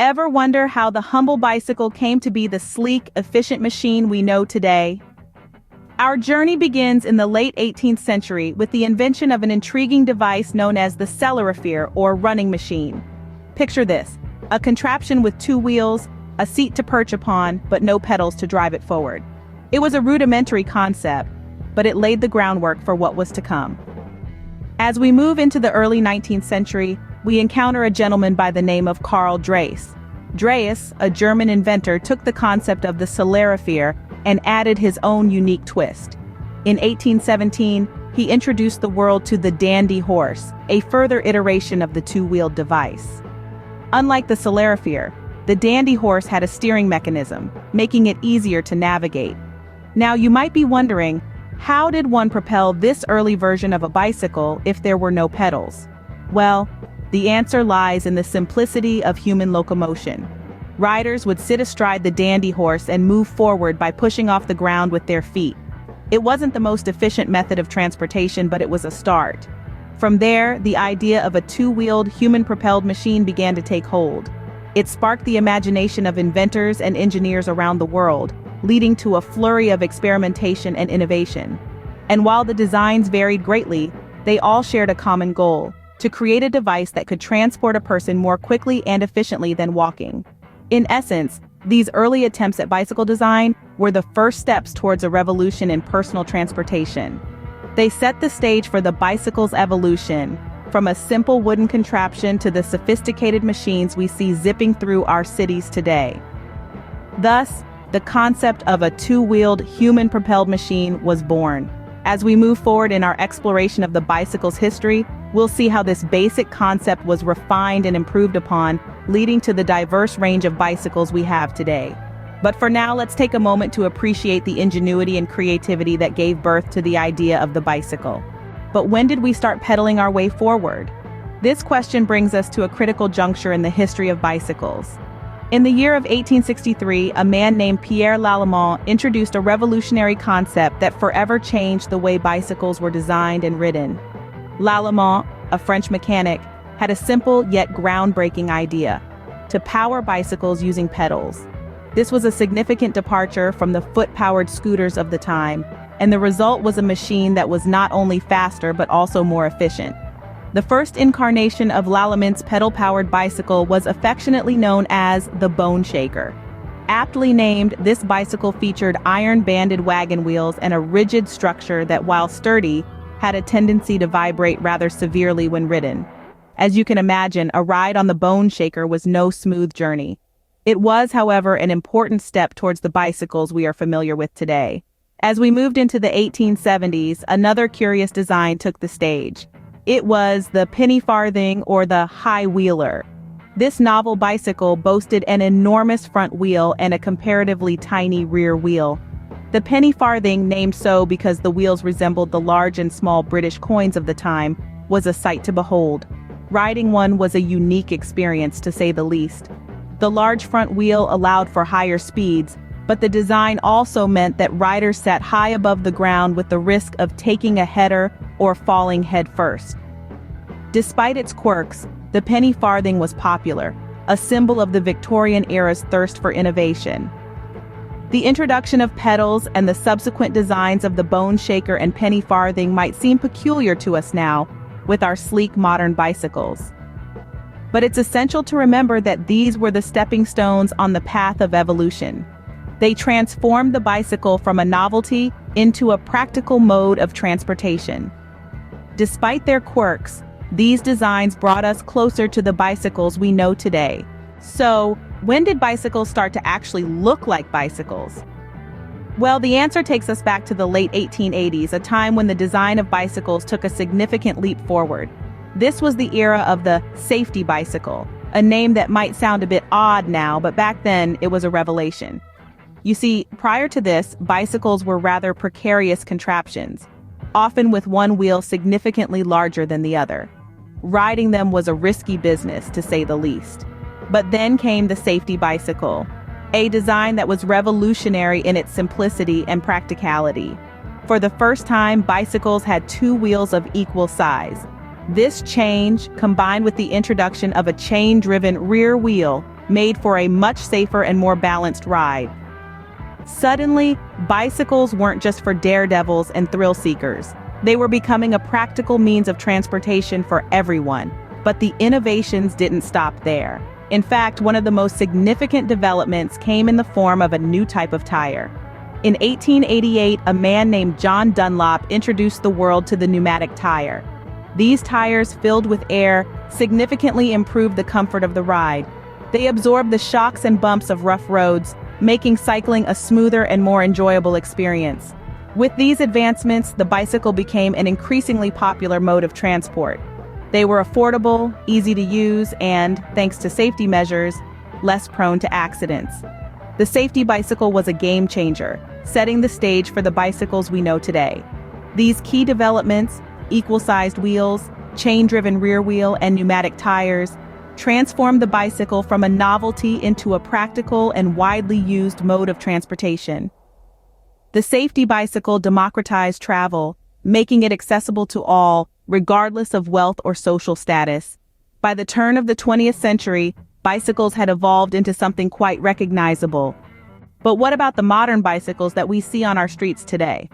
Ever wonder how the humble bicycle came to be the sleek, efficient machine we know today? Our journey begins in the late 18th century with the invention of an intriguing device known as the celerifer or running machine. Picture this, a contraption with two wheels, a seat to perch upon, but no pedals to drive it forward. It was a rudimentary concept, but it laid the groundwork for what was to come. As we move into the early 19th century, we encounter a gentleman by the name of Carl Dreis. Dreis, a German inventor, took the concept of the celerifer and added his own unique twist. In 1817, he introduced the world to the dandy horse, a further iteration of the two-wheeled device. Unlike the celerifer, the dandy horse had a steering mechanism, making it easier to navigate. Now you might be wondering, how did one propel this early version of a bicycle if there were no pedals? Well, the answer lies in the simplicity of human locomotion. Riders would sit astride the dandy horse and move forward by pushing off the ground with their feet. It wasn't the most efficient method of transportation, but it was a start. From there, the idea of a two-wheeled, human-propelled machine began to take hold. It sparked the imagination of inventors and engineers around the world, leading to a flurry of experimentation and innovation. And while the designs varied greatly, they all shared a common goal: to create a device that could transport a person more quickly and efficiently than walking. In essence, these early attempts at bicycle design were the first steps towards a revolution in personal transportation. They set the stage for the bicycle's evolution, from a simple wooden contraption to the sophisticated machines we see zipping through our cities today. Thus, the concept of a two-wheeled, human-propelled machine was born. As we move forward in our exploration of the bicycle's history, we'll see how this basic concept was refined and improved upon, leading to the diverse range of bicycles we have today. But for now, let's take a moment to appreciate the ingenuity and creativity that gave birth to the idea of the bicycle. But when did we start pedaling our way forward? This question brings us to a critical juncture in the history of bicycles. In the year of 1863, a man named Pierre Lallemand introduced a revolutionary concept that forever changed the way bicycles were designed and ridden. Lallemand, a French mechanic, had a simple yet groundbreaking idea: to power bicycles using pedals. This was a significant departure from the foot-powered scooters of the time, and the result was a machine that was not only faster but also more efficient. The first incarnation of Lallemand's pedal-powered bicycle was affectionately known as the Bone Shaker. Aptly named, this bicycle featured iron-banded wagon wheels and a rigid structure that, while sturdy, had a tendency to vibrate rather severely when ridden. As you can imagine, a ride on the Bone Shaker was no smooth journey. It was, however, an important step towards the bicycles we are familiar with today. As we moved into the 1870s, another curious design took the stage. It was the penny farthing, or the high wheeler. This novel bicycle boasted an enormous front wheel and a comparatively tiny rear wheel. The penny farthing, named so because the wheels resembled the large and small British coins of the time, was a sight to behold. Riding one was a unique experience, to say the least. The large front wheel allowed for higher speeds, but the design also meant that riders sat high above the ground with the risk of taking a header or falling headfirst. Despite its quirks, the penny farthing was popular, a symbol of the Victorian era's thirst for innovation. The introduction of pedals and the subsequent designs of the Bone Shaker and penny farthing might seem peculiar to us now, with our sleek modern bicycles. But it's essential to remember that these were the stepping stones on the path of evolution. They transformed the bicycle from a novelty into a practical mode of transportation. Despite their quirks, these designs brought us closer to the bicycles we know today. So, when did bicycles start to actually look like bicycles? Well, the answer takes us back to the late 1880s, a time when the design of bicycles took a significant leap forward. This was the era of the safety bicycle, a name that might sound a bit odd now, but back then it was a revelation. You see, prior to this, bicycles were rather precarious contraptions, often with one wheel significantly larger than the other. Riding them was a risky business, to say the least. But then came the safety bicycle, a design that was revolutionary in its simplicity and practicality. For the first time, bicycles had two wheels of equal size. This change, combined with the introduction of a chain-driven rear wheel, made for a much safer and more balanced ride. Suddenly, bicycles weren't just for daredevils and thrill seekers. They were becoming a practical means of transportation for everyone. But the innovations didn't stop there. In fact, one of the most significant developments came in the form of a new type of tire. In 1888, a man named John Dunlop introduced the world to the pneumatic tire. These tires, filled with air, significantly improved the comfort of the ride. They absorbed the shocks and bumps of rough roads, making cycling a smoother and more enjoyable experience. With these advancements, the bicycle became an increasingly popular mode of transport. They were affordable, easy to use, and, thanks to safety measures, less prone to accidents. The safety bicycle was a game changer, setting the stage for the bicycles we know today. These key developments, equal-sized wheels, chain-driven rear wheel, and pneumatic tires, transformed the bicycle from a novelty into a practical and widely used mode of transportation. The safety bicycle democratized travel, making it accessible to all, regardless of wealth or social status. By the turn of the 20th century, bicycles had evolved into something quite recognizable. But what about the modern bicycles that we see on our streets today?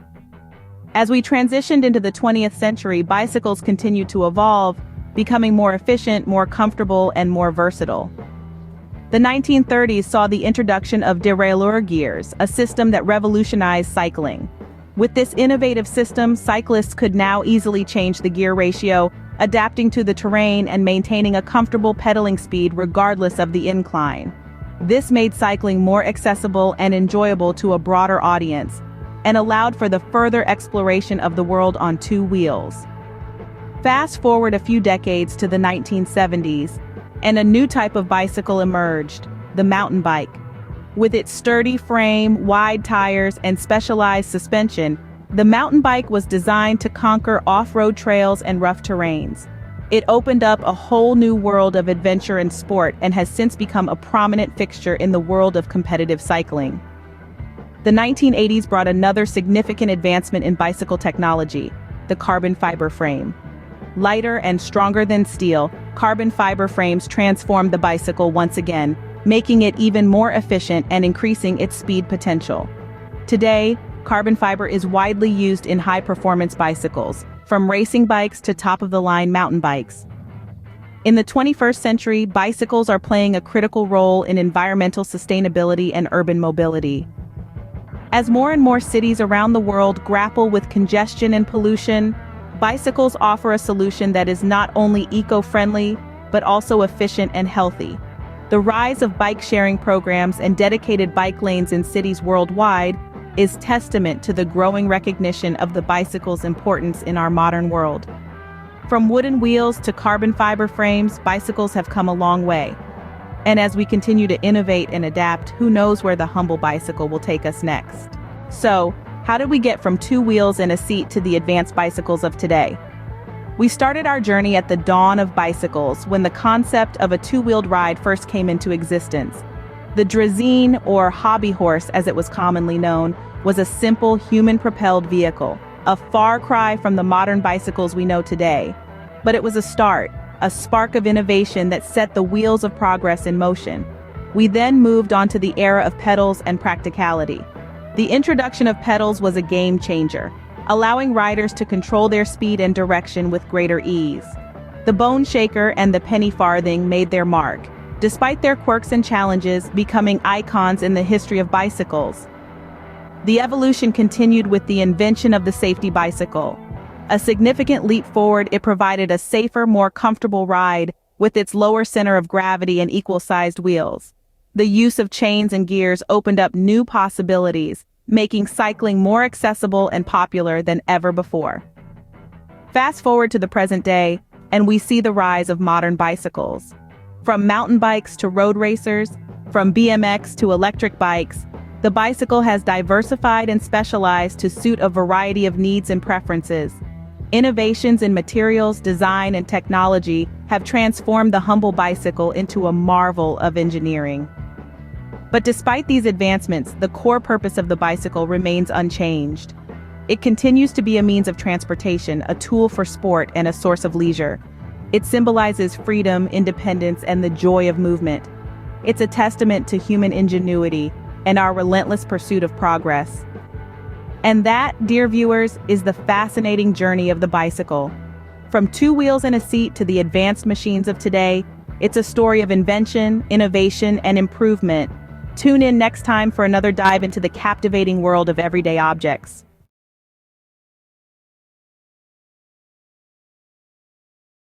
As we transitioned into the 20th century, bicycles continued to evolve, becoming more efficient, more comfortable, and more versatile. The 1930s saw the introduction of derailleur gears, a system that revolutionized cycling. With this innovative system, cyclists could now easily change the gear ratio, adapting to the terrain and maintaining a comfortable pedaling speed regardless of the incline. This made cycling more accessible and enjoyable to a broader audience, and allowed for the further exploration of the world on two wheels. Fast forward a few decades to the 1970s, and a new type of bicycle emerged, the mountain bike. With its sturdy frame, wide tires, and specialized suspension, the mountain bike was designed to conquer off-road trails and rough terrains. It opened up a whole new world of adventure and sport and has since become a prominent fixture in the world of competitive cycling. The 1980s brought another significant advancement in bicycle technology, the carbon fiber frame. Lighter and stronger than steel, carbon fiber frames transformed the bicycle once again, making it even more efficient and increasing its speed potential. Today, carbon fiber is widely used in high-performance bicycles, from racing bikes to top-of-the-line mountain bikes. In the 21st century, bicycles are playing a critical role in environmental sustainability and urban mobility. As more and more cities around the world grapple with congestion and pollution, bicycles offer a solution that is not only eco-friendly, but also efficient and healthy. The rise of bike-sharing programs and dedicated bike lanes in cities worldwide is testament to the growing recognition of the bicycle's importance in our modern world. From wooden wheels to carbon fiber frames, bicycles have come a long way. And as we continue to innovate and adapt, who knows where the humble bicycle will take us next? So, how did we get from two wheels and a seat to the advanced bicycles of today? We started our journey at the dawn of bicycles, when the concept of a two-wheeled ride first came into existence. The draisine, or hobby horse as it was commonly known, was a simple human-propelled vehicle, a far cry from the modern bicycles we know today. But it was a start, a spark of innovation that set the wheels of progress in motion. We then moved on to the era of pedals and practicality. The introduction of pedals was a game changer, allowing riders to control their speed and direction with greater ease. The bone shaker and the penny farthing made their mark, despite their quirks and challenges, becoming icons in the history of bicycles. The evolution continued with the invention of the safety bicycle. A significant leap forward, it provided a safer, more comfortable ride with its lower center of gravity and equal-sized wheels. The use of chains and gears opened up new possibilities, making cycling more accessible and popular than ever before. Fast forward to the present day, and we see the rise of modern bicycles. From mountain bikes to road racers, from BMX to electric bikes, the bicycle has diversified and specialized to suit a variety of needs and preferences. Innovations in materials, design, and technology have transformed the humble bicycle into a marvel of engineering. But despite these advancements, the core purpose of the bicycle remains unchanged. It continues to be a means of transportation, a tool for sport, and a source of leisure. It symbolizes freedom, independence, and the joy of movement. It's a testament to human ingenuity and our relentless pursuit of progress. And that, dear viewers, is the fascinating journey of the bicycle. From two wheels and a seat to the advanced machines of today, it's a story of invention, innovation, and improvement. Tune in next time for another dive into the captivating world of everyday objects.